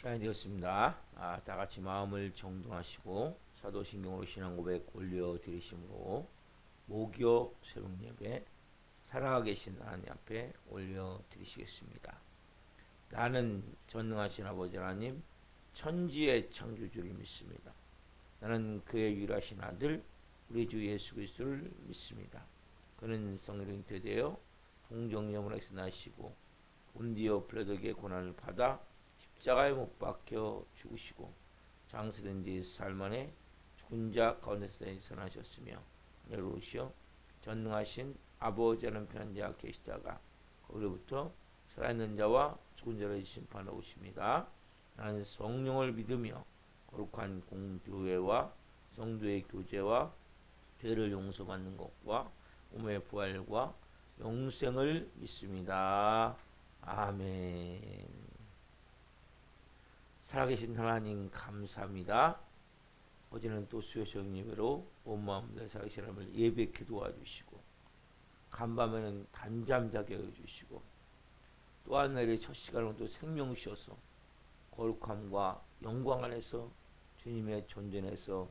시간이 되었습니다. 다 같이 마음을 정돈하시고 사도신경으로 신앙 고백 올려드리심으로 목요 새벽 예배 살아계신 하나님 앞에 올려드리시겠습니다. 나는 전능하신 아버지 하나님 천지의 창조주를 믿습니다. 나는 그의 유일하신 아들 우리 주 예수 그리스도를 믿습니다. 그는 성령으로 잉태되어 동정녀문에서 나시고 본디오 빌라도에게 고난을 받아 십자가에 못 박혀 죽으시고 장사된 뒤 사흘 만에 죽은 자 가운데서 일어나셨으며 하늘로 오시어 전능하신 아버지 하나님 편한 자 계시다가 거기로부터 살아있는 자와 죽은 자를 심판하러 오십니다. 나는 성령을 믿으며 거룩한 공교회와 성도의 교제와 죄를 용서받는 것과 몸의 부활과 영생을 믿습니다. 아멘. 살아계신 하나님 감사합니다. 어제는 또 수요일 예배로 온 마음으로 살아계신 하나님을 예배케 도와주시고 간밤에는 단잠 자게 해주시고 또 한 날의 첫 시간은 또 생명 쉬어서 거룩함과 영광 안에서 주님의 존전에서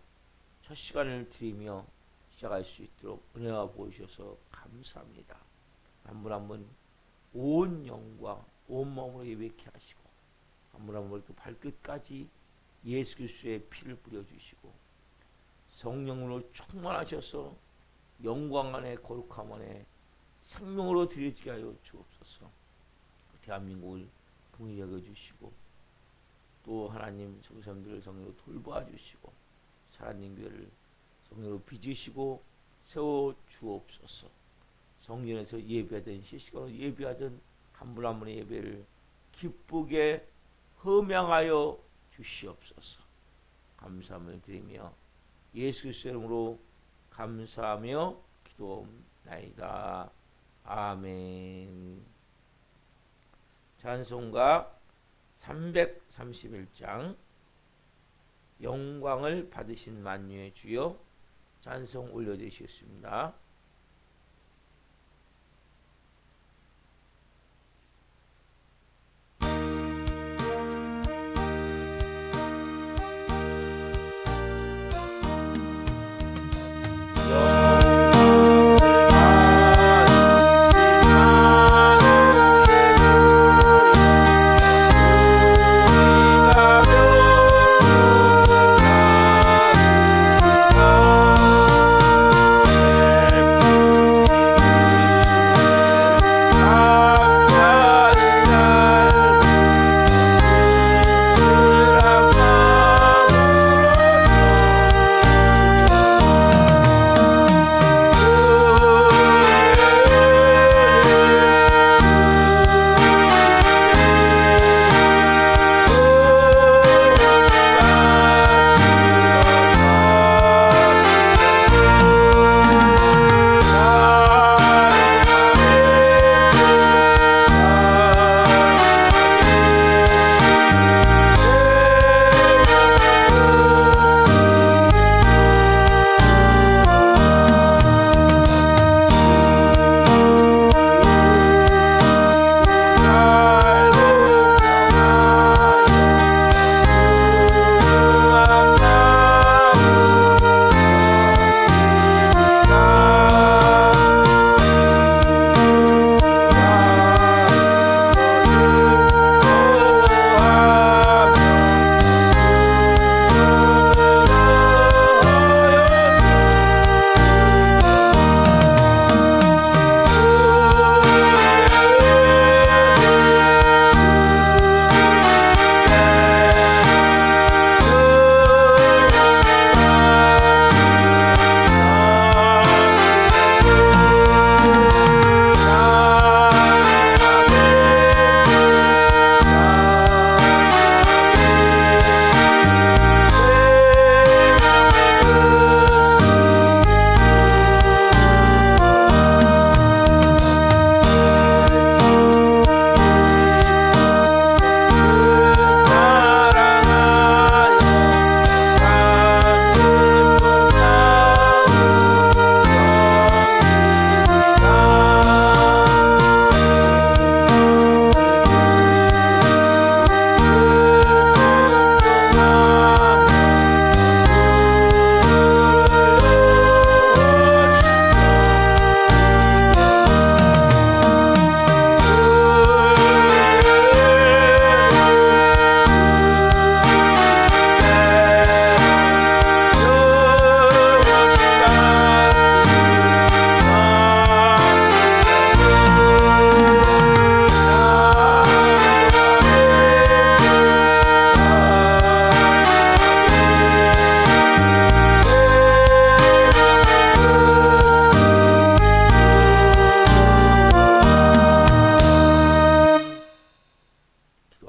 첫 시간을 드리며 시작할 수 있도록 은혜와 보이셔서 감사합니다. 한 분 한 분 온 영과 온 마음으로 예배케 하시고 한 분 한 분 그 발끝까지 예수 그리스도의 피를 뿌려주시고 성령으로 충만하셔서 영광 안에 거룩함 안에 생명으로 드려지게 하여 주옵소서. 대한민국을 통일히 여겨주시고 또 하나님 성삼들을 성령으로 돌봐주시고 살아있는 교회를 성령으로 빚으시고 세워주옵소서. 성전에서 예배하던 실시간으로 예배하던 한 분 한 분의 예배를 기쁘게 흠양하여 주시옵소서. 감사함을 드리며 예수 그리스도의 이름으로 감사하며 기도하옵나이다. 아멘. 찬송가 331장 영광을 받으신 만유의 주여 찬송 올려드리시겠습니다.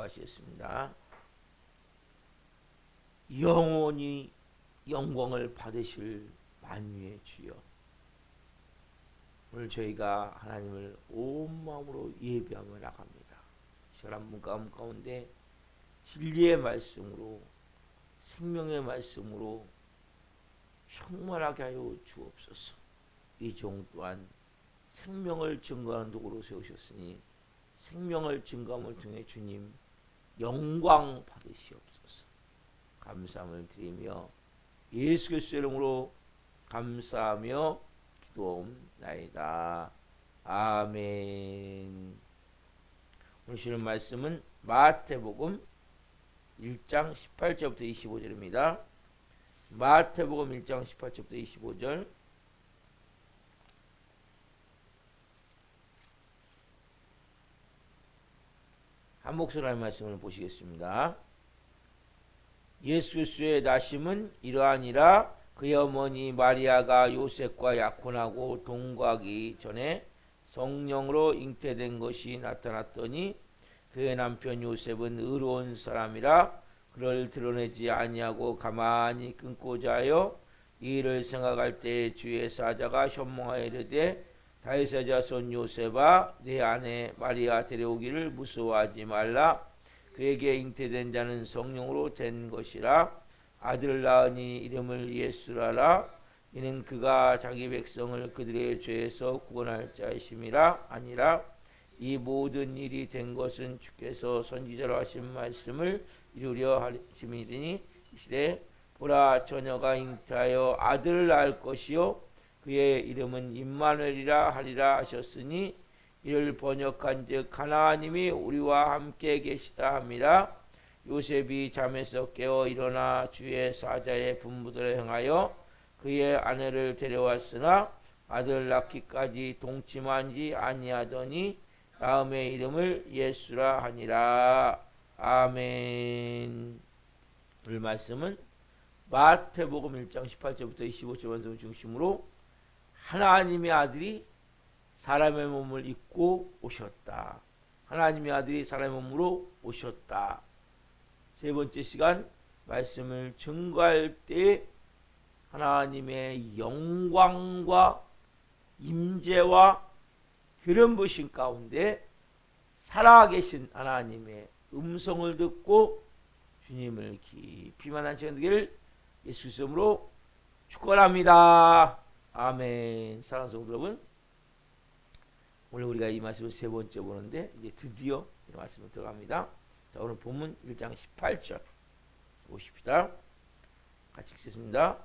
기도하시겠습니다. 영원히 영광을 받으실 만유의 주여, 오늘 저희가 하나님을 온 마음으로 예배하며 나갑니다. 시간 문감 가운데 진리의 말씀으로, 생명의 말씀으로 충만하게 하여 주옵소서. 이 종 또한 생명을 증거하는 도구로 세우셨으니 생명을 증거함을 통해 주님 영광 받으시옵소서. 감사함을 드리며 예수 그리스도의 이름으로 감사하며 기도옵나이다. 아멘. 오늘 주는 말씀은 마태복음 1장 18절부터 25절입니다. 마태복음 1장 18절부터 25절. 한 목소리로 할 말씀을 보시겠습니다. 예수 그리스도의 나심은 이러하니라. 그의 어머니 마리아가 요셉과 약혼하고 동거하기 전에 성령으로 잉태된 것이 나타났더니 그의 남편 요셉은 의로운 사람이라 그를 드러내지 아니하고 가만히 끊고자 하여 이 일을 생각할 때 주의 사자가 현몽하여 이르되 다윗의 자손 요셉아, 내 아내 마리아 데려오기를 무서워하지 말라. 그에게 잉태된 자는 성령으로 된 것이라. 아들을 낳으니 이름을 예수라라. 이는 그가 자기 백성을 그들의 죄에서 구원할 자이심이라. 아니라 이 모든 일이 된 것은 주께서 선지자로 하신 말씀을 이루려 하심이니 이시되 보라, 처녀가 잉태하여 아들을 낳을 것이요 그의 이름은 임마누엘이라 하리라 하셨으니 이를 번역한즉 하나님이 우리와 함께 계시다 함이라. 요셉이 잠에서 깨어 일어나 주의 사자의 분부대로 행하여 그의 아내를 데려왔으나 아들 낳기까지 동침하지 아니하더니 다음의 이름을 예수라 하니라. 아멘. 오늘 말씀은 마태복음 1장 18절부터 25절 말씀을 중심으로 하나님의 아들이 사람의 몸을 입고 오셨다. 하나님의 아들이 사람의 몸으로 오셨다. 세 번째 시간 말씀을 증거할 때 하나님의 영광과 임재와 기름 부으심 가운데 살아계신 하나님의 음성을 듣고 주님을 깊이 만난 시간 되기를 예수 그리스도 이름으로 축원합니다. 아멘. 사랑하는 성도 여러분, 오늘 우리가 이 말씀을 세 번째 보는데 이제 드디어 이 말씀을 들어갑니다. 자, 오늘 본문 1장 18절 보십시다. 같이 읽겠습니다.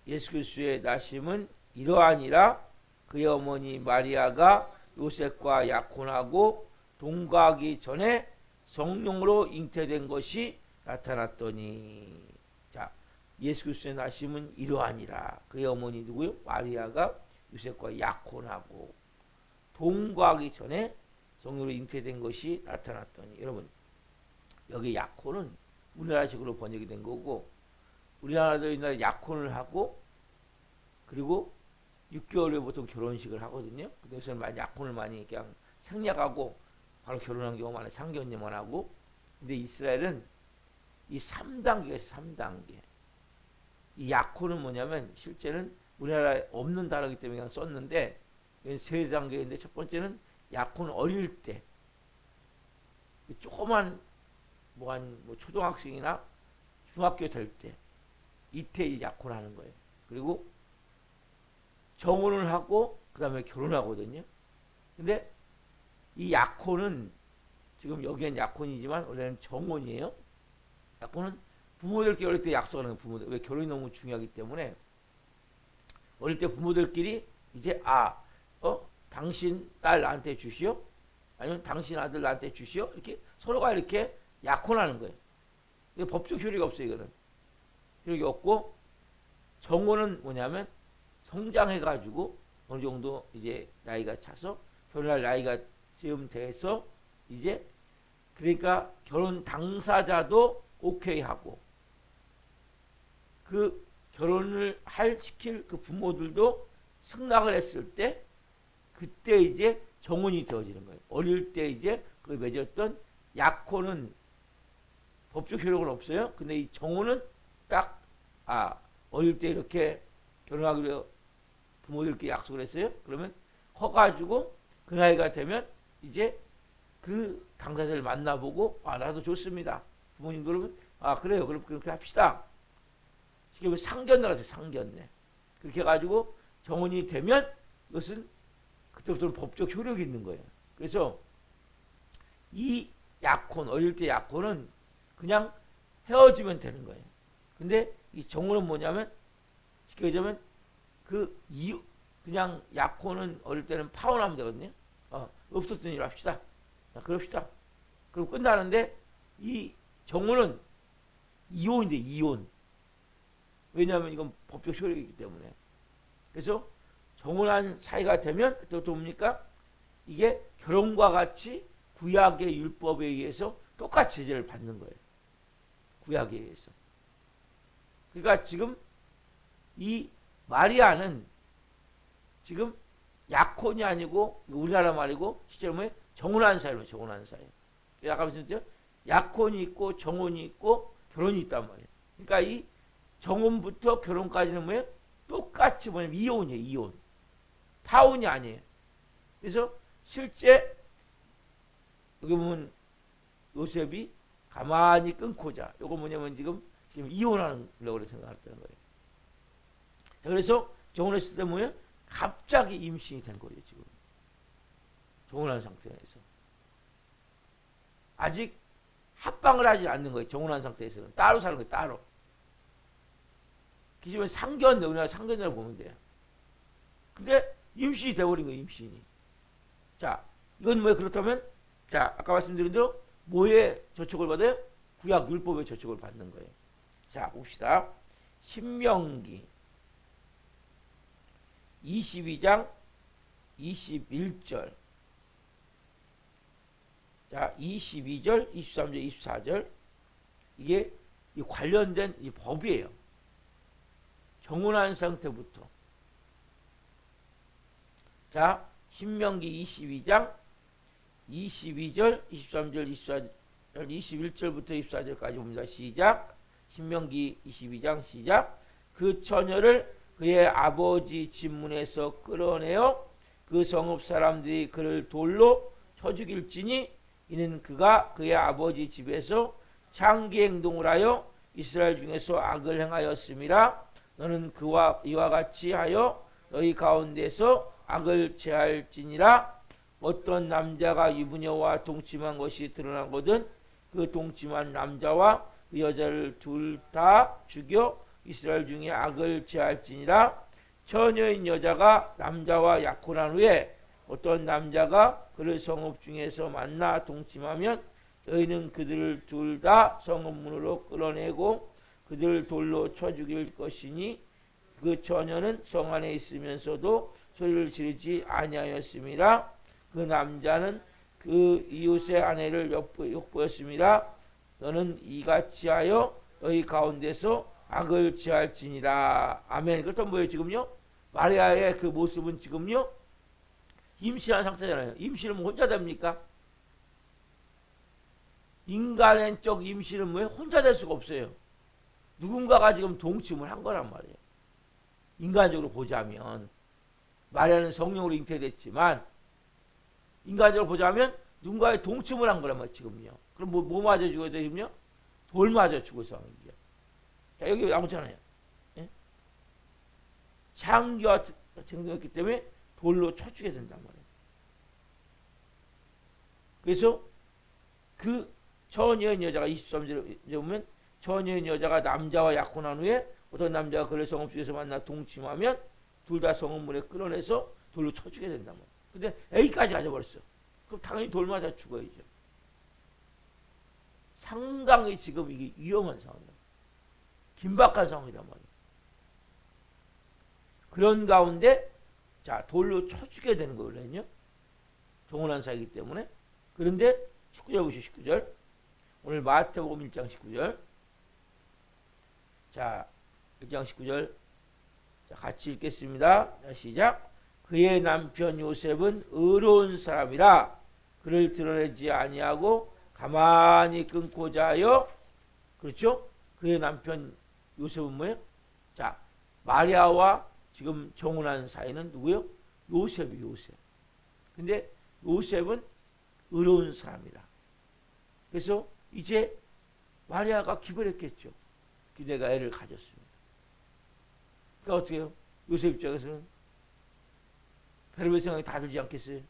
예수 그리스도의 나심은 이러하니라. 그의 어머니 마리아가 요셉과 약혼하고 동거하기 전에 성령으로 잉태된 것이 나타났더니. 자, 예수 그리스도의 나심은 이러하니라. 그의 어머니 누구요? 마리아가 요셉과 약혼하고 동거하기 전에 성령으로 잉태된 것이 나타났더니. 여러분, 여기 약혼은 우리나라식으로 번역이 된 거고, 우리나라도 옛날에 약혼을 하고 그리고 6개월 후에 보통 결혼식을 하거든요. 근데 요새는 많이 약혼을 많이 그냥 생략하고 바로 결혼한 경우가 많아요. 상견례만 하고. 근데 이스라엘은 이 3단계가 있어요. 3단계. 이 약혼은 뭐냐면 실제는 우리나라에 없는 단어이기 때문에 그냥 썼는데 이건 세 단계인데, 첫 번째는 약혼 어릴 때, 조그만 뭐 초등학생이나 중학교 될 때 이때 약혼하는 거예요. 그리고 정혼을 하고 그 다음에 결혼하거든요. 근데 이 약혼은 지금 여기엔 약혼이지만 원래는 정혼이에요. 약혼은 부모들끼리 어릴 때 약속하는 거예요. 부모들. 왜? 결혼이 너무 중요하기 때문에 어릴 때 부모들끼리 이제 당신 딸 나한테 주시오, 아니면 당신 아들 나한테 주시오, 이렇게 서로가 이렇게 약혼하는 거예요. 이게 법적 효력이 없어요. 이거는 효력이 없고, 정혼은 뭐냐면 성장해가지고 어느 정도 이제 나이가 차서 결혼할 나이가 지금 돼서 이제, 그러니까 결혼 당사자도 오케이 하고 그 결혼을 시킬 그 부모들도 승낙을 했을 때 그때 이제 정혼이 되어지는 거예요. 어릴 때 이제 그 맺었던 약혼은 법적 효력은 없어요. 근데 이 정혼은 딱 어릴 때 이렇게 결혼하기로 부모들께 약속을 했어요. 그러면 커가지고 그 나이가 되면 이제 그 당사자를 만나보고 나도 좋습니다. 부모님 그러면 그래요. 그럼 그렇게 합시다. 지금 상견례 같아요. 상견례. 그렇게 해가지고 정혼이 되면 이것은 그때부터는 법적 효력이 있는 거예요. 그래서 이 약혼, 어릴 때 약혼은 그냥 헤어지면 되는 거예요. 근데 이 정혼은 뭐냐면 쉽게 얘기하면 그냥 약혼은 어릴 때는 파혼하면 되거든요. 없었던 일 합시다. 그럽시다. 그럼 끝나는데 이 정혼은 이혼인데 이혼. 왜냐하면 이건 법적 효력이기 때문에. 그래서 정혼한 사이가 되면 그때부터 뭡니까? 이게 결혼과 같이 구약의 율법에 의해서 똑같이 제재를 받는 거예요. 구약에 의해서. 그러니까 지금 이 마리아는 지금 약혼이 아니고 우리나라 말이고 실제로 뭐예요? 정혼한 사이로 정혼한 사이. 아까 말씀드렸죠? 약혼이 있고 정혼이 있고 결혼이 있단 말이에요. 그러니까 이 정혼부터 결혼까지는 뭐예요? 똑같이 뭐냐면 이혼이에요. 이혼. 파혼이 아니에요. 그래서 실제 여기 보면 요셉이 가만히 끊고자 이거 뭐냐면 지금 이혼하려고 생각했다는 거예요. 그래서 정혼했을 때 뭐예요? 갑자기 임신이 된 거예요. 지금 정혼한 상태에서 아직 합방을 하지 않는 거예요. 정혼한 상태에서는 따로 사는 거예요. 따로. 기존에 상견례, 우리나라 상견례를 보면 돼요. 근데 임신이 돼버린 거예요. 임신이. 자, 이건 뭐예요? 그렇다면 자, 아까 말씀드린 대로 뭐에 저촉을 받아요? 구약 율법에 저촉을 받는 거예요. 자, 봅시다. 신명기 22장 21절. 자, 22절, 23절, 24절. 이게 이 관련된 이 법이에요. 정혼한 상태부터. 자, 신명기 22장 22절, 23절, 24절, 21절부터 24절까지 봅니다. 시작. 신명기 22장 시작. 그 처녀를 그의 아버지 집문에서 끌어내어 그 성읍 사람들이 그를 돌로 쳐 죽일지니 이는 그가 그의 아버지 집에서 창기 행동을 하여 이스라엘 중에서 악을 행하였음이라. 너는 그와 이와 같이 하여 너희 가운데서 악을 제할지니라. 어떤 남자가 유부녀와 동침한 것이 드러나거든 그 동침한 남자와 그 여자를 둘 다 죽여 이스라엘 중에 악을 제할지니라. 처녀인 여자가 남자와 약혼한 후에 어떤 남자가 그를 성읍 중에서 만나 동침하면 너희는 그들을 둘 다 성읍 문으로 끌어내고 그들을 돌로 쳐 죽일 것이니 그 처녀는 성 안에 있으면서도 소리를 지르지 아니하였음이라. 그 남자는 그 이웃의 아내를 욕보였음이라. 너는 이같이 하여 너희 가운데서 악을 제할지니라. 아멘. 그렇다면 뭐예요? 지금요? 마리아의 그 모습은 지금요? 임신한 상태잖아요. 임신은 뭐 혼자 됩니까? 인간적 임신은 뭐예요? 혼자 될 수가 없어요. 누군가가 지금 동침을 한 거란 말이에요. 인간적으로 보자면 마리아는 성령으로 잉태됐지만 인간적으로 보자면 누군가의 동침을 한 거란 말이에요. 지금요. 그럼 뭐 맞아 죽어야 되거든요? 돌 맞아 죽어서 하는 거예요. 자, 여기 나오잖아요. 예? 창기와 생동했기 때문에 돌로 쳐 죽여야 된단 말이에요. 그래서 그 처녀인 여자가 23절에 보면 처녀인 여자가 남자와 약혼한 후에 어떤 남자가 그를 성읍 중에서 만나 동침하면 둘 다 성읍 문에 끌어내서 돌로 쳐 죽여야 된단 말이에요. 근데 A까지 가져버렸어. 그럼 당연히 돌 맞아 죽어야죠. 상당히 지금 이게 위험한 상황이에요. 긴박한 상황이란 말이에요. 그런 가운데 자 돌로 쳐 죽여야 되는 거거든요. 정혼한 사이기 때문에. 그런데 19절 보시죠. 19절. 오늘 마태복음 1장 19절. 자 1장 19절 자, 같이 읽겠습니다. 자, 시작. 그의 남편 요셉은 의로운 사람이라 그를 드러내지 아니하고 가만히 끊고자 하여 그렇죠? 그의 남편 요셉은 뭐예요? 자, 마리아와 지금 정혼한 사이는 누구요? 요셉이 요셉. 근데 요셉은 의로운 사람이라. 그래서 이제 마리아가 기별했겠죠. 내가 애를 가졌습니다. 그러니까 어떻게 해요? 요셉 입장에서는 별별 생각이 다 들지 않겠어요?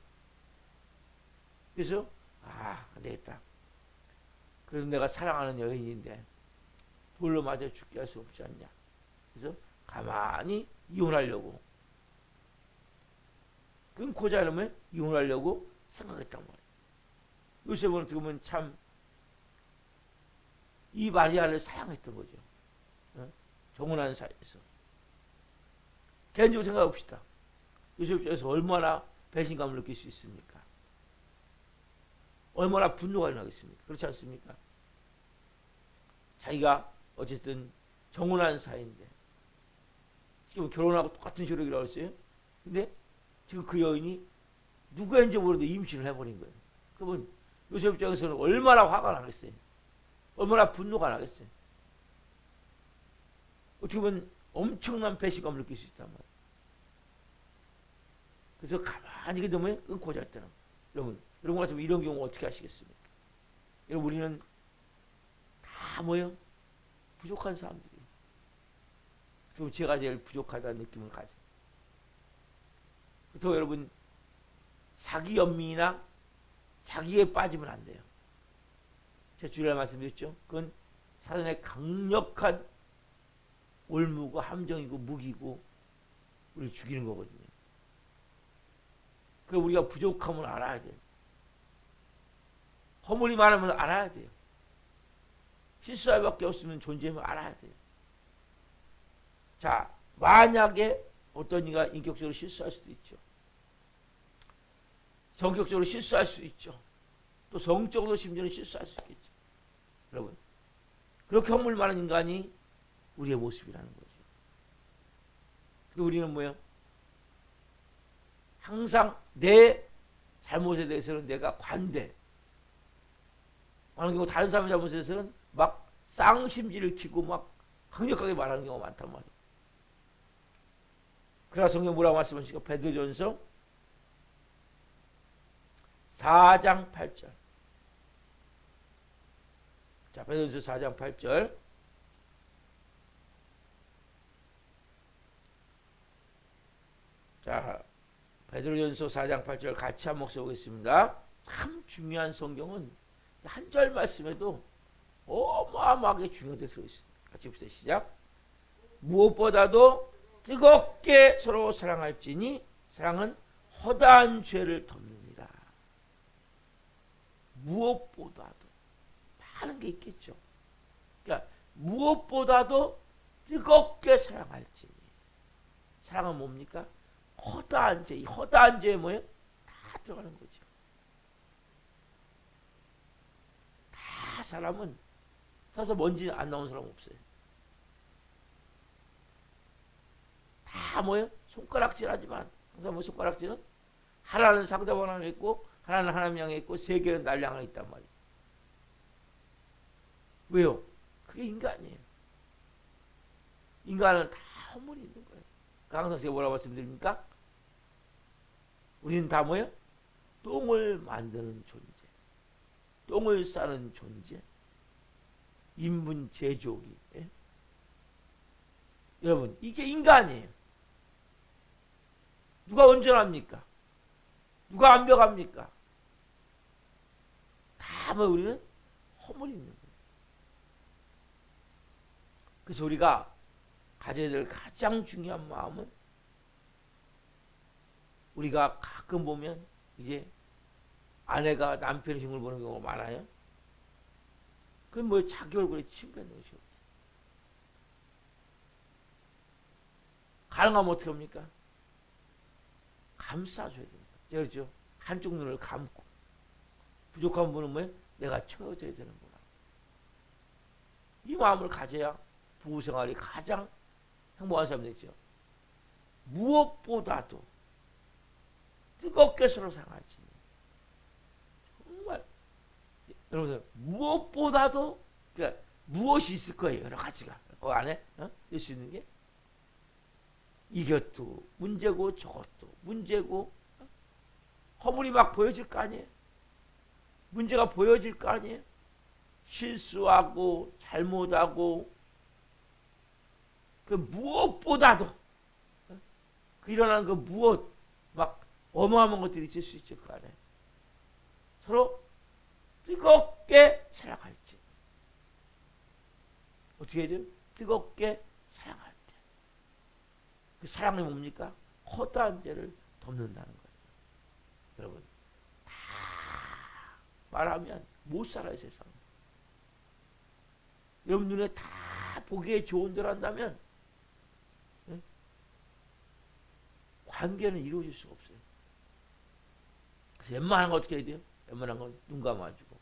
그래서 안 되겠다. 그래서 내가 사랑하는 여인인데 돌로 맞아 죽게 할 수 없지 않냐. 그래서 가만히 이혼하려고 끊고 자려면 이혼하려고 생각했단 말이에요. 요셉은 어떻게 보면 참 이 마리아를 사랑했던 거죠. 정혼한 사이에서. 개인적으로 생각해 봅시다. 요셉 입장에서 얼마나 배신감을 느낄 수 있습니까? 얼마나 분노가 일어나겠습니까? 그렇지 않습니까? 자기가 어쨌든 정혼한 사이인데 지금 결혼하고 똑같은 쇼력이라고 했어요. 근데 지금 그 여인이 누구인지 모르는데 임신을 해버린 거예요. 그러면 요셉 입장에서는 얼마나 화가 나겠어요. 얼마나 분노가 나겠어요. 어떻게 보면 엄청난 배신감을 느낄 수 있단 말이에요. 그래서 가만히 그러면 끊고 잘 때는 여러분 같으면 이런 경우 어떻게 하시겠습니까? 여러분 우리는 다 뭐예요? 부족한 사람들이에요. 그럼 제가 제일 부족하다는 느낌을 가져. 또 여러분 사기 연민이나 사기에 빠지면 안 돼요. 제가 주일에 말씀드렸죠. 그건 사단의 강력한 올무고 함정이고 무기고 우리를 죽이는 거거든요. 그래서 우리가 부족함을 알아야 돼요. 허물이 많으면 알아야 돼요. 실수할 밖에 없으면 존재임을 알아야 돼요. 자, 만약에 어떤 이가 인격적으로 실수할 수도 있죠. 성격적으로 실수할 수 있죠. 또 성적으로 심지어는 실수할 수 있겠죠. 여러분, 그렇게 허물 많은 인간이 우리의 모습이라는 거죠. 근데 우리는 뭐예요? 항상 내 잘못에 대해서는 내가 관대. 많은 경우 다른 사람의 잘못에 대해서는 막 쌍심지를 키고 막 강력하게 말하는 경우가 많단 말이에요. 그러나 성경 뭐라고 말씀하시고 베드로전서 4장 8절. 자, 베드로전서 4장 8절. 자, 베드로전서 4장 8절 같이 한번 써보겠습니다. 참 중요한 성경은 한 절 말씀에도 어마어마하게 중요한 데 들어있습니다. 같이 봅시다. 시작. 무엇보다도 뜨겁게 서로 사랑할지니 사랑은 허다한 죄를 덮느니라. 무엇보다도 많은 게 있겠죠. 그러니까 무엇보다도 뜨겁게 사랑할지니. 사랑은 뭡니까? 허다한 죄. 이 허다한 죄에 뭐예요? 다 들어가는 거죠. 다 사람은 사서 먼지 안 나온 사람 없어요. 다 뭐예요? 손가락질하지만 항상 뭐 손가락질은 하나는 상대방 향해 있고 하나는 하나님 향해 있고 세 개는 날 향해 있단 말이에요. 왜요? 그게 인간이에요. 인간은 다 허물이 있는 거예요. 항상 제가 뭐라고 말씀드립니까? 우리는 다 뭐예요? 똥을 만드는 존재, 똥을 싸는 존재, 인분 제조기. 예? 여러분 이게 인간이에요. 누가 온전합니까? 누가 완벽합니까? 다 뭐 우리는 허물이 있는 거예요. 그래서 우리가 가져야 될 가장 중요한 마음은 우리가 가끔 보면 이제 아내가 남편의 흉을 보는 경우가 많아요. 그건 뭐 자기 얼굴에 침 뱉는 것이죠. 가능하면 어떻게 합니까? 감싸줘야 됩니다. 그렇죠? 한쪽 눈을 감고 부족한 분은 뭐예요? 내가 채워줘야 되는구나. 이 마음을 가져야 부부생활이 가장 행복한 사람이 되죠. 무엇보다도 뜨겁게 서로 사랑할지. 정말 여러분들 무엇보다도 그러니까 무엇이 있을 거예요. 여러 가지가 그 안에 될 수 있는 게 이것도 문제고 저것도 문제고 허물이 막 보여질 거 아니에요. 문제가 보여질 거 아니에요. 실수하고 잘못하고 그 무엇보다도 그 일어나는 그 무엇 막 어마어마한 것들이 있을 수 있죠. 그 안에 서로 뜨겁게 사랑할지 어떻게 해야 돼요? 뜨겁게 사랑할 때 그 사랑이 뭡니까? 허다한 죄를 덮는다는 거예요. 여러분 다 말하면 못 살아요. 세상 여러분 눈에 다 보기에 좋은 대로 한다면 관계는 이루어질 수가 없어요. 그래서 웬만한 건 어떻게 해야 돼요? 웬만한 건 눈 감아주고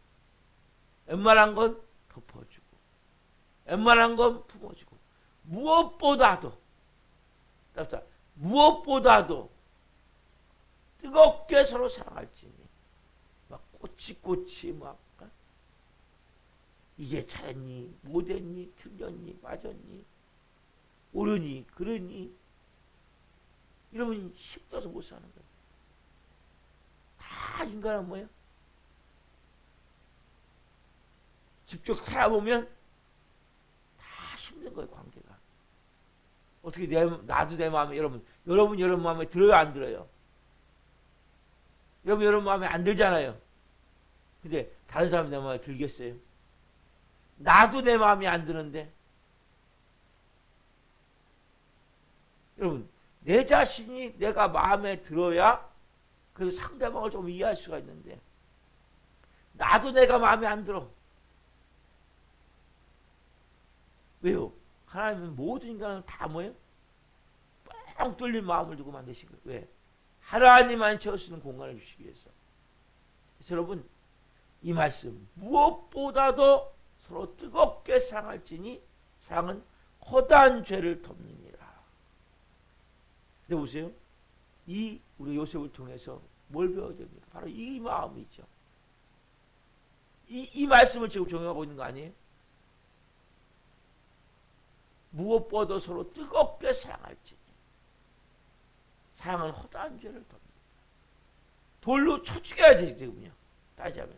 웬만한 건 덮어주고 웬만한 건 품어주고 무엇보다도 뜨겁게 서로 사랑할지니 막 꼬치꼬치 막 이게 잘했니 못했니 틀렸니 맞았니 옳으니 그러니 이러면 힘들어서 못 사는 거예요. 다 인간은 뭐예요? 직접 살아보면 다 힘든 거예요. 관계가 어떻게 나도 내 마음에 여러분 마음에 들어요 안 들어요? 여러분 마음에 안 들잖아요. 근데 다른 사람이 내 마음에 들겠어요? 나도 내 마음이 안 드는데 여러분 내 자신이 내가 마음에 들어야 그래서 상대방을 좀 이해할 수가 있는데 나도 내가 마음에 안 들어. 왜요? 하나님은 모든 인간은 다 뭐예요? 뻥 뚫린 마음을 두고 만드신 거예요. 왜? 하나님만 채워쓰는 공간을 주시기 위해서. 그래서 여러분 이 말씀 무엇보다도 서로 뜨겁게 사랑할지니 사랑은 허다한 죄를 덮느니라. 근데 보세요. 우리 요셉을 통해서 뭘 배워야 됩니까? 바로 이 마음이죠. 이 말씀을 지금 적용하고 있는 거 아니에요? 무엇보다도 서로 뜨겁게 사랑할지니 사랑은 허다한 죄를 덮는다. 돌로 쳐 죽여야 되지 지금요. 따지자면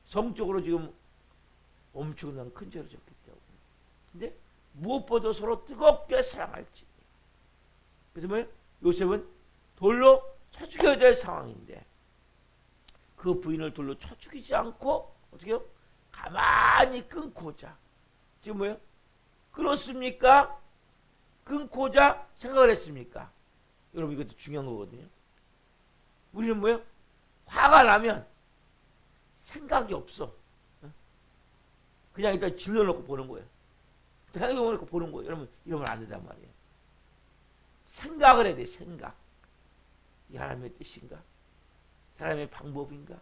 성적으로 지금 엄청난 큰 죄를 졌기 때문에. 근데 무엇보다도 서로 뜨겁게 사랑할지니. 그래서 뭐예요? 요셉은 돌로 쳐 죽여야 될 상황인데 그 부인을 돌로 쳐 죽이지 않고 어떻게 해요? 가만히 끊고자. 지금 뭐예요? 끊었습니까? 끊고자 생각을 했습니까? 여러분 이것도 중요한 거거든요. 우리는 뭐예요? 화가 나면 생각이 없어. 그냥 일단 질러놓고 보는 거예요. 생각해놓고 보는 거예요. 여러분 이러면 안 된단 말이에요. 생각을 해야 돼. 생각. 이 하나님의 뜻인가? 하나님의 방법인가?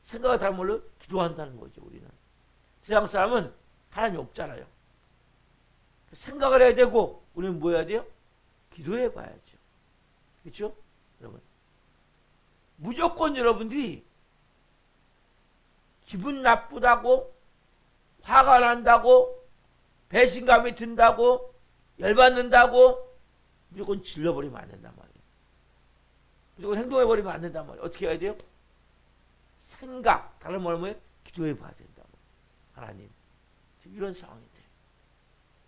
생각을 다 몰라 기도한다는 거죠. 우리는 세상 사람은 하나님이 없잖아요. 생각을 해야 되고 우리는 뭐 해야 돼요? 기도해 봐야죠. 그렇죠? 여러분 무조건 여러분들이 기분 나쁘다고 화가 난다고 배신감이 든다고 열받는다고 무조건 질러버리면 안 된단 말이에요. 무조건 행동해버리면 안 된단 말이에요. 어떻게 해야 돼요? 생각, 다른 말로 뭐예요? 기도해 봐야 된다. 하나님 지금 이런 상황인데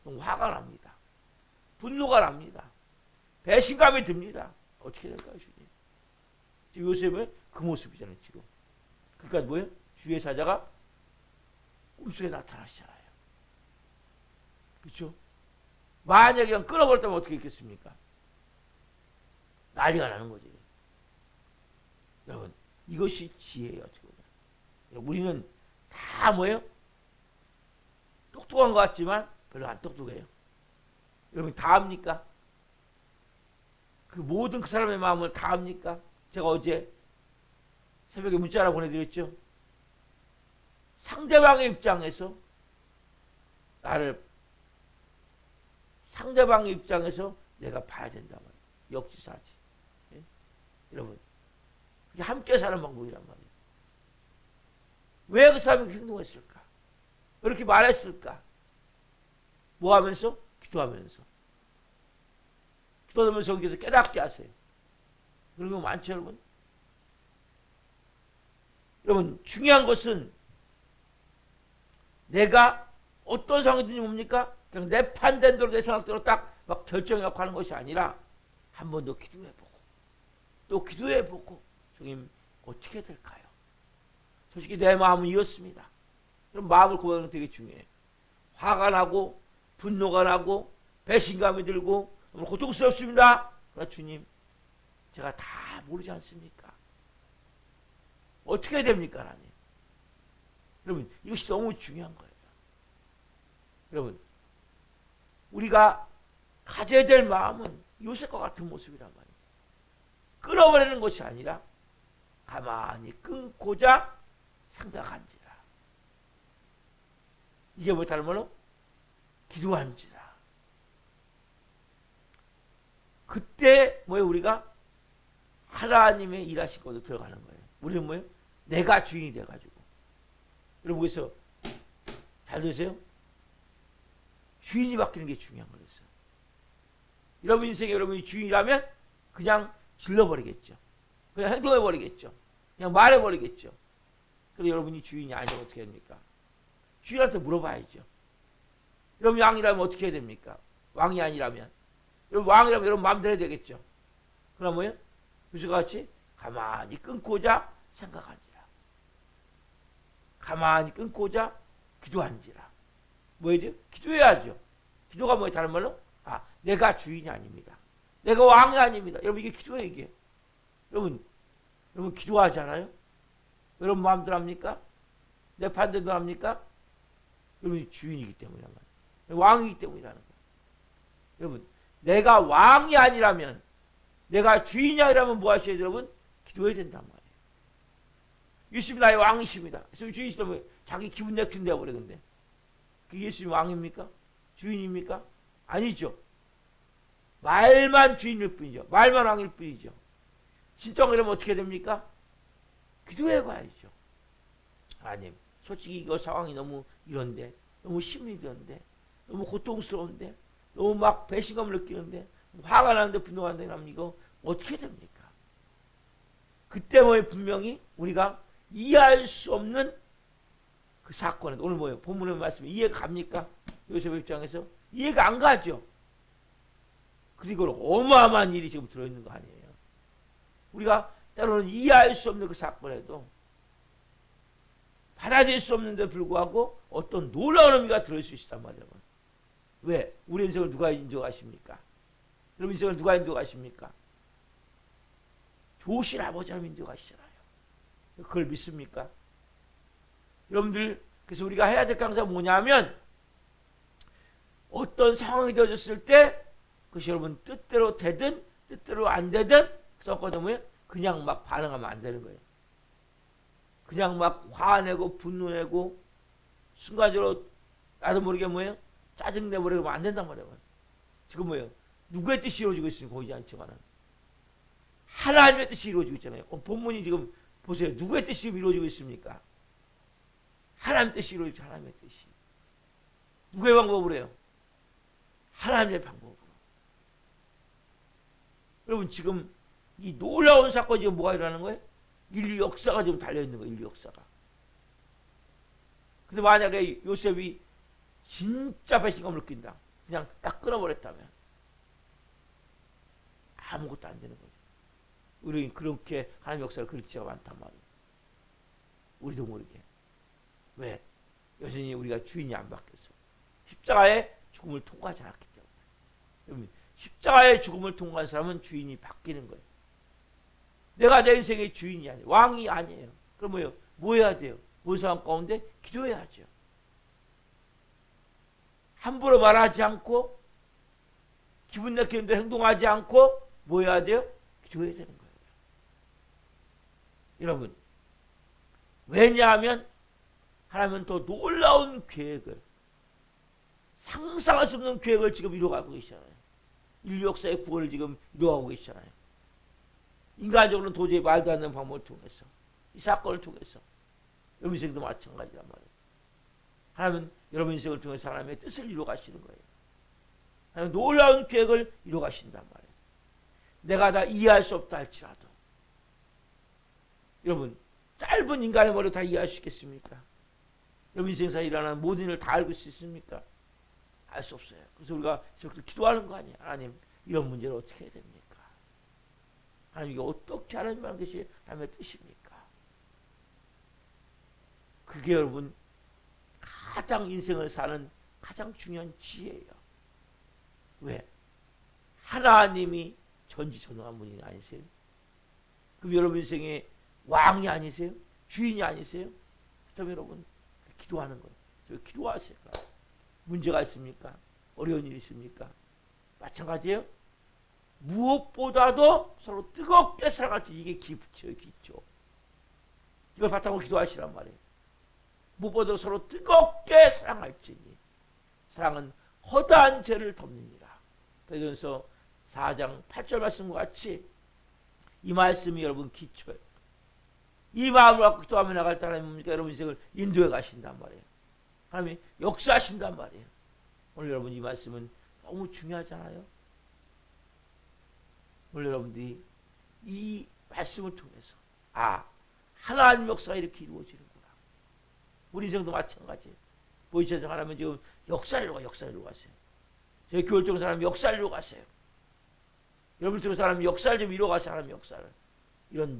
너무 화가 납니다. 분노가 납니다. 배신감이 듭니다. 어떻게 될까요, 주님? 지금 요셉은 그 모습이잖아요, 지금. 그러니까 뭐예요? 주의 사자가 꿈속에 나타나시잖아요. 그렇죠? 만약에 그냥 끊어버렸다면 어떻게 있겠습니까? 난리가 나는 거지. 여러분, 이것이 지혜예요, 지금. 우리는 다 뭐예요? 똑똑한 것 같지만 별로 안 똑똑해요. 여러분 다 압니까? 그 모든 그 사람의 마음을 다 압니까? 제가 어제 새벽에 문자 하나 보내드렸죠. 상대방의 입장에서 상대방의 입장에서 내가 봐야 된단 말이에요. 역지사지. 예? 여러분 그게 함께 사는 방법이란 말이에요. 왜 그 사람이 행동했을까? 왜 이렇게 말했을까? 뭐 하면서? 기도하면서. 기도하면서 여기서 깨닫게 하세요. 그런 거 많죠, 여러분? 여러분, 중요한 것은 내가 어떤 상황이든지 뭡니까? 그냥 내 판단대로 내 생각대로 딱 막 결정하고 하는 것이 아니라 한 번 더 기도해보고 또 기도해보고 주님 어떻게 될까요? 솔직히 내 마음은 이렇습니다. 그럼 마음을 고백하는 게 되게 중요해요. 화가 나고 분노가 나고 배신감이 들고 너무 고통스럽습니다. 그러나 주님 제가 다 모르지 않습니까? 어떻게 해야 됩니까, 하나님? 여러분 이것이 너무 중요한 거예요. 여러분 우리가 가져야 될 마음은 요셉과 같은 모습이란 말이에요. 끊어버리는 것이 아니라 가만히 끊고자 생각한지라. 이게 뭐 다른 말로 기도한지라. 그때 뭐예요? 우리가 하나님의 일하신 것으로 들어가는 거예요. 우리는 뭐예요? 내가 주인이 돼가지고. 여러분 그래서 잘 들으세요. 주인이 바뀌는 게 중요한 거였어요. 여러분 인생에 여러분이 주인이라면 그냥 질러버리겠죠. 그냥 행동해버리겠죠. 그냥 말해버리겠죠. 그런데 여러분이 주인이 아니면 어떻게 합니까? 주인한테 물어봐야죠. 여러분 왕이라면 어떻게 해야 됩니까? 왕이 아니라면. 여러분 왕이라면 여러분 마음대로 해야 되겠죠. 그럼 뭐예요? 요새와 같이 가만히 끊고자 생각한지라. 가만히 끊고자 기도한지라. 뭐 해야 돼요? 기도해야죠. 기도가 뭐예요? 다른 말로? 내가 주인이 아닙니다. 내가 왕이 아닙니다. 여러분 이게 기도예요, 이게. 여러분 기도하잖아요? 여러분 마음대로 합니까? 내 판단대로 합니까? 여러분이 주인이기 때문이란 말이에요. 왕이기 때문이라는 거예요. 여러분 내가 왕이 아니라면 내가 주인이 아니라면 뭐 하셔야 돼요, 여러분? 기도해야 된단 말이에요. 예수님이 나의 왕이십니다. 그래서 주인이시다면 자기 기분 내키는 데가 버리는데 그게 예수님 왕입니까? 주인입니까? 아니죠. 말만 주인일 뿐이죠. 말만 왕일 뿐이죠. 진짜 그러면 어떻게 됩니까? 기도해 봐야죠. 하나님, 솔직히 이거 상황이 너무 이런데, 너무 힘이 드는데, 너무 고통스러운데, 너무 막 배신감을 느끼는데, 화가 나는데 분노가 나는데, 그럼 이거 어떻게 됩니까? 그때 뭐예요? 분명히 우리가 이해할 수 없는 그 사건에 오늘 뭐예요? 본문의 말씀이 이해가 갑니까? 요셉의 입장에서 이해가 안 가죠. 그리고 어마어마한 일이 지금 들어있는 거 아니에요. 우리가 때로는 이해할 수 없는 그 사건에도 받아들일 수 없는데 불구하고 어떤 놀라운 의미가 들어있을 수 있단 말이에요. 왜? 우리 인생을 누가 인정하십니까? 여러분 인생을 누가 인정하십니까? 좋으신 아버지 하나님 인정하시잖아요. 그걸 믿습니까? 여러분들 그래서 우리가 해야 될 강사가 뭐냐면 어떤 상황이 되어졌을 때 그것이 여러분 뜻대로 되든 뜻대로 안 되든 그거는 그냥 막 반응하면 안 되는 거예요. 그냥 막 화내고 분노내고 순간적으로 나도 모르게 뭐예요? 짜증내버리면 안 된단 말이에요. 지금 뭐예요? 누구의 뜻이 이루어지고 있으니까 보이지 않지만은 하나님의 뜻이 이루어지고 있잖아요. 본문이 지금 보세요. 누구의 뜻이 이루어지고 있습니까? 하나님의 뜻이 이루어지고 있죠. 하나님의 뜻이. 누구의 방법으로 해요? 하나님의 방법으로. 여러분 지금 이 놀라운 사건이 지금 뭐가 일어나는 거예요? 인류 역사가 지금 달려있는 거예요. 인류 역사가. 근데 만약에 요셉이 진짜 배신감을 느낀다. 그냥 딱 끊어버렸다면 아무것도 안 되는 거죠. 우리는 그렇게 하나님 역사를 그릴 때가 많단 말이에요. 우리도 모르게. 왜? 여전히 우리가 주인이 안 바뀌었어. 십자가의 죽음을 통과하지 않았기 때문에. 십자가의 죽음을 통과한 사람은 주인이 바뀌는 거예요. 내가 내 인생의 주인이 아니에요. 왕이 아니에요. 그럼 뭐예요? 뭐 해야 돼요? 모든 상황 가운데 기도해야죠. 함부로 말하지 않고 기분 내키는 대로 행동하지 않고 뭐 해야 돼요? 기도해야 되는 거예요. 여러분 왜냐하면 하나님은 더 놀라운 계획을 상상할 수 없는 계획을 지금 이루어가고 계시잖아요. 인류 역사의 구원을 지금 이루어가고 계시잖아요. 인간적으로는 도저히 말도 안 되는 방법을 통해서 이 사건을 통해서 여러분 인생도 마찬가지란 말이에요. 하나님은 여러분 인생을 통해서 하나님의 뜻을 이루어 가시는 거예요. 하나님 놀라운 계획을 이루어 가신단 말이에요. 내가 다 이해할 수 없다 할지라도 여러분 짧은 인간의 머리로 다 이해할 수 있겠습니까? 여러분 인생에서 일어나는 모든 일을 다 알고 있습니까? 알 수 없어요. 그래서 우리가 기도하는 거 아니에요. 하나님 이런 문제를 어떻게 해야 됩니까? 하나님 이거 어떻게 하나님이라는 것이 하나님의 뜻입니까? 그게 여러분 가장 인생을 사는 가장 중요한 지혜예요. 왜? 하나님이 전지전능한 분이 아니세요? 그럼 여러분 인생의 왕이 아니세요? 주인이 아니세요? 그렇다면 여러분 기도하는 거예요. 기도하세요. 문제가 있습니까? 어려운 일이 있습니까? 마찬가지예요. 무엇보다도 서로 뜨겁게 사랑할지 이게 기초예요. 기초. 이걸 바탕으로 기도하시란 말이에요. 무엇보다도 서로 뜨겁게 사랑할지니 사랑은 허다한 죄를 덮느니라. 그래서 4장 8절 말씀과 같이 이 말씀이 여러분 기초예요. 이 마음을 갖고 기도하며 나갈 때 하나님 뭡니까? 여러분 인생을 인도해 가신단 말이에요. 하나님이 역사하신단 말이에요. 오늘 여러분 이 말씀은 너무 중요하잖아요. 오늘 여러분들이 이 말씀을 통해서 하나님 역사가 이렇게 이루어지는구나. 우리 인생도 마찬가지예요. 보이시죠? 하나님은 지금 역사를 이루어 가세요. 저희 교회 쪽에서 하나님 역사를 이루어 가세요. 여러분 쪽에서 하나님 역사를 좀 이루어 가세요. 하나님 역사를. 이런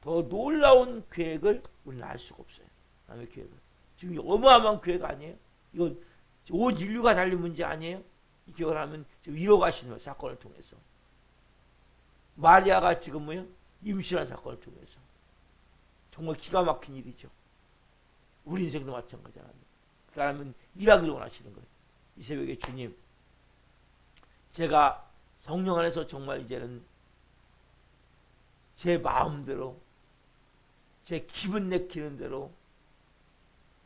더 놀라운 계획을 우리는 알 수가 없어요. 하나님의 계획을. 지금 어마어마한 계획 아니에요? 이건 온 인류가 달린 문제 아니에요? 이 계획을 하면 지금 이루어 가시는 거예요. 사건을 통해서. 마리아가 지금 뭐요? 임신한 사건을 통해서. 정말 기가 막힌 일이죠. 우리 인생도 마찬가지잖아요. 그 하나님은 일하기를 원하시는 거예요. 이 새벽에 주님, 제가 성령 안에서 정말 이제는 제 마음대로 제 기분 내키는 대로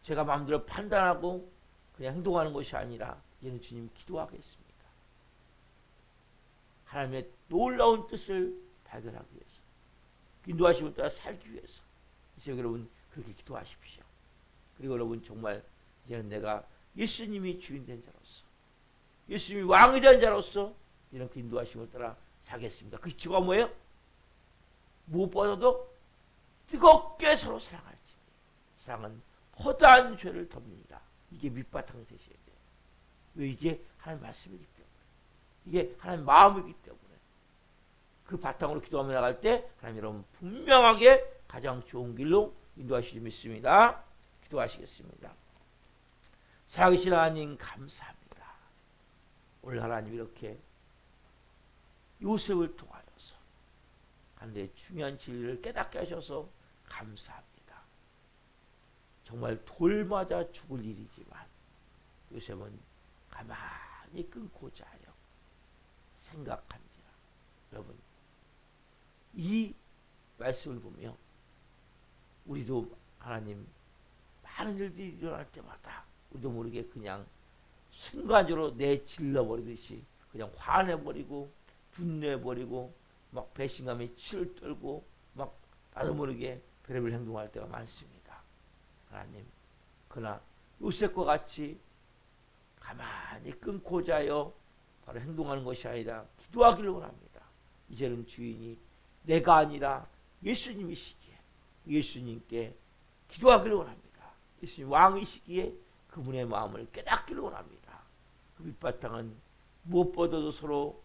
제가 마음대로 판단하고 그냥 행동하는 것이 아니라 이제는 주님 기도하겠습니다. 하나님의 놀라운 뜻을 발견하기 위해서, 인도하심을 따라 살기 위해서 이 새벽 여러분 그렇게 기도하십시오. 그리고 여러분 정말 이제는 내가 예수님이 주인 된 자로서, 예수님이 왕이 된 자로서 이런 그 인도하심을 따라 살겠습니다. 그 기초가 뭐예요? 무엇보다도 뜨겁게 서로 사랑할지. 사랑은 허다한 죄를 덮느니라. 이게 밑바탕이 되셔야 돼요. 왜? 이게 하나님 말씀이기 때문에, 이게 하나님 마음이기 때문에 그 바탕으로 기도하며 나갈 때 하나님 여러분 분명하게 가장 좋은 길로 인도하시리 믿습니다. 기도하시겠습니다. 살아계신 하나님 감사합니다. 오늘 하나님 이렇게 요셉을 통하여서 하나님의 중요한 진리를 깨닫게 하셔서 감사합니다. 정말 돌 맞아 죽을 일이지만 요셉은 가만히 끊고자 하여 생각한지라. 여러분 이 말씀을 보며 우리도 하나님 많은 일들이 일어날 때마다 우리도 모르게 그냥 순간적으로 내질러버리듯이 그냥 화내버리고 분내버리고 막 배신감에 치를 떨고 막 나도 모르게 별의별 행동할 때가 많습니다. 하나님 그러나 요셉과 같이 가만히 끊고자 하여 바로 행동하는 것이 아니라 기도하기를 원합니다. 이제는 주인이 내가 아니라 예수님이시기에 예수님께 기도하기를 원합니다. 예수님 왕이시기에 그분의 마음을 깨닫기를 원합니다. 그 밑바탕은 무엇보다도 서로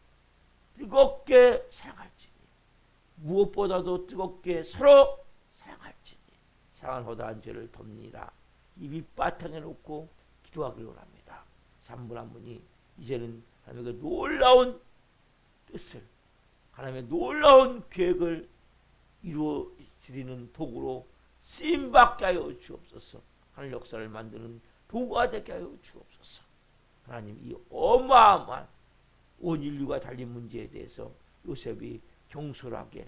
뜨겁게 사랑할지니, 무엇보다도 뜨겁게 서로 사랑할지니 사랑은 허다한 죄를 덮느니라. 이 밑바탕에 놓고 기도하기를 원합니다. 3분 한 분이 이제는 하나님의 놀라운 뜻을, 하나님의 놀라운 계획을 이루어 드리는 도구로 쓰임받게 하여 주옵소서. 하늘 역사를 만드는 도구가 되게 하여 주옵소서. 하나님 이 어마어마한 온 인류가 달린 문제에 대해서 요셉이 경솔하게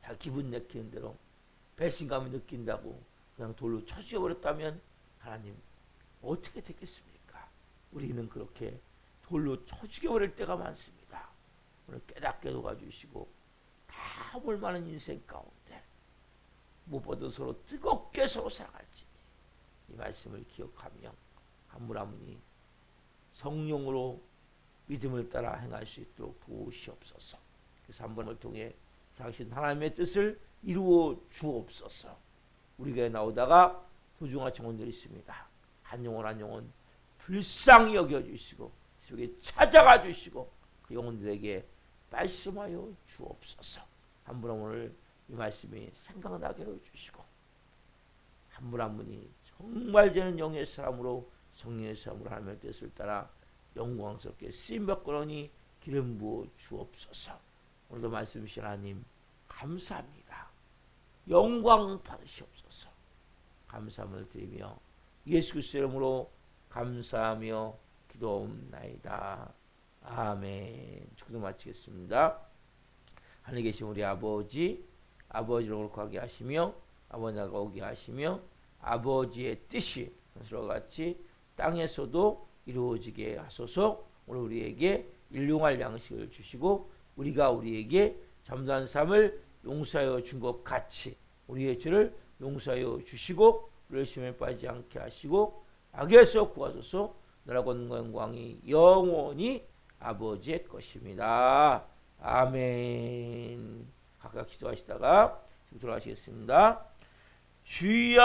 다 기분 내키는 대로 배신감을 느낀다고 그냥 돌로 쳐 죽여버렸다면 하나님 어떻게 됐겠습니까? 우리는 그렇게 돌로 쳐 죽여버릴 때가 많습니다. 오늘 깨닫게 도와주시고 다 볼만한 인생 가운데 무엇보다 서로 뜨겁게 서로 사랑할지니 말씀을 기억하며 한 분 한 분이 성령으로 믿음을 따라 행할 수 있도록 도우시옵소서. 그래서 한 번을 통해 사신 하나님의 뜻을 이루어 주옵소서. 우리 교회에 나오다가 소중한 청원들이 있습니다. 한 영혼 한 영혼 불쌍히 여겨주시고 속에 찾아가 주시고 그 영혼들에게 말씀하여 주옵소서. 한 분 한 분을 이 말씀이 생각나게 해주시고 한 분 한 분이 정말 되는 영의 사람으로 성령의 사람으로 하나님의 뜻을 따라 영광스럽게 쓰임받거니 기름 부어 주옵소서. 오늘도 말씀 주신 하나님 감사합니다. 영광 받으시옵소서. 감사함을 드리며 예수 그리스도의 이름으로 감사하며 기도옵나이다. 아멘. 기도 마치겠습니다. 하늘에 계신 우리 아버지, 아버지를 거룩하게 하시며 아버지가 오게 하시며 아버지의 뜻이 그것과 같이 땅에서도 이루어지게 하소서. 오늘 우리에게 일용할 양식을 주시고 우리가 우리에게 잠잠한 삶을 용서하여 준 것 같이 우리의 죄를 용서하여 주시고 우리의 시험에 빠지지 않게 하시고 악에서 구하소서. 나라고 영광이 영원히 아버지의 것입니다. 아멘. 각각 기도하시다가 돌아가시겠습니다. 주여